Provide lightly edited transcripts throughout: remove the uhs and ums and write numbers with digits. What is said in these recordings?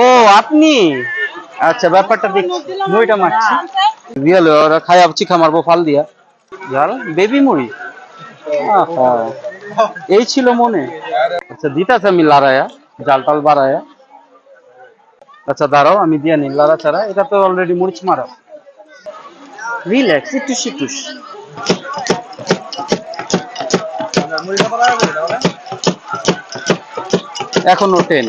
ও আপনি, আচ্ছা ব্যাপারটা দেখছি, মুড়িটা মারছি রিয়েল ওরা খাই চিখা মারবো ফাল দিয়া জাল বেবি মুড়ি। আহা, এই ছিল মনে। আচ্ছা দিতাছে আমি লাড়ায়া, জাল টাল বাড়ায়া। আচ্ছা দাঁড়াও আমি দিয়া নি লাড়া ছাড়া, এটা তো অলরেডি মরিচ মারা। রিল্যাক্স, একটু সিটুস। এখনো 10।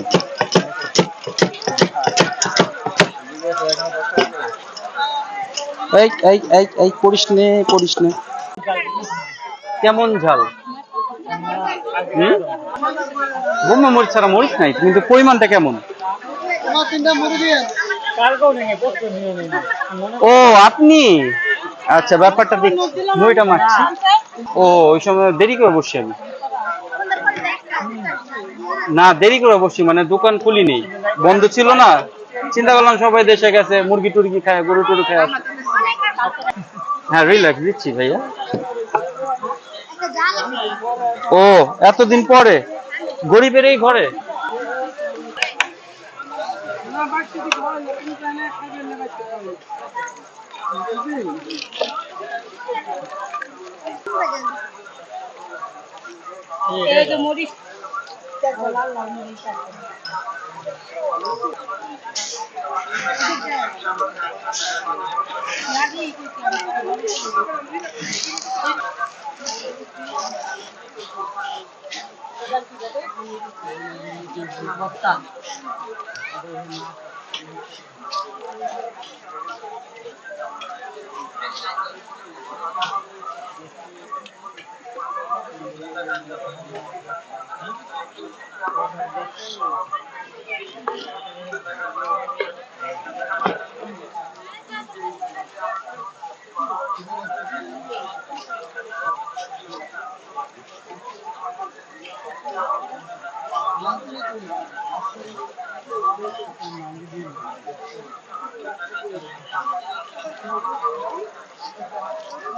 এই এই এই এই করিস নে করিস নে। কেমন ঝাল? বোম্বা মরিচ ছাড়া মরিচ নাই, কিন্তু পরিমাণটা কেমন? ও আপনি, আচ্ছা ব্যাপারটা দেখছি, মুড়িটা মারছি। ও ওই সময় দেরি করে বসছি আমি। না দেরি করে বসছি মানে দোকান খুলি নেই, বন্ধ ছিল না। চিন্তা করলাম সবাই দেশে গেছে, মুরগি টুরগি খায়, গরু টরু খায়। হ্যাঁ রিল্যাক্স দিচ্ছি ভাইয়া। ও এতদিন পরে গরিবের এই ঘরে।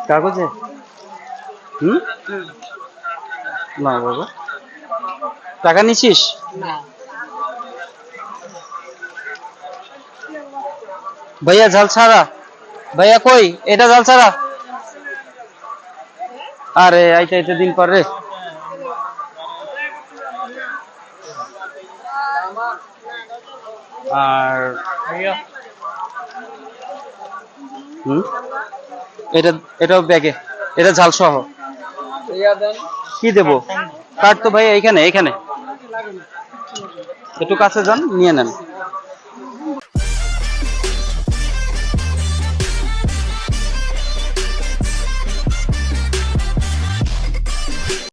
কাগজে না বাবা, টাকা নিছিস? ভাইয়া ঝাল ছাড়া, ভাইয়া কই এটা ঝাল ছাড়া। আরে আইতে আইতে দিন পর রে। আর এটা, এটাও ব্যাগে, এটা ঝাল সহ। কি দেবো? কার্ড তো ভাই এইখানে, এইখানে একটু কাছে যান নিয়ে নেন।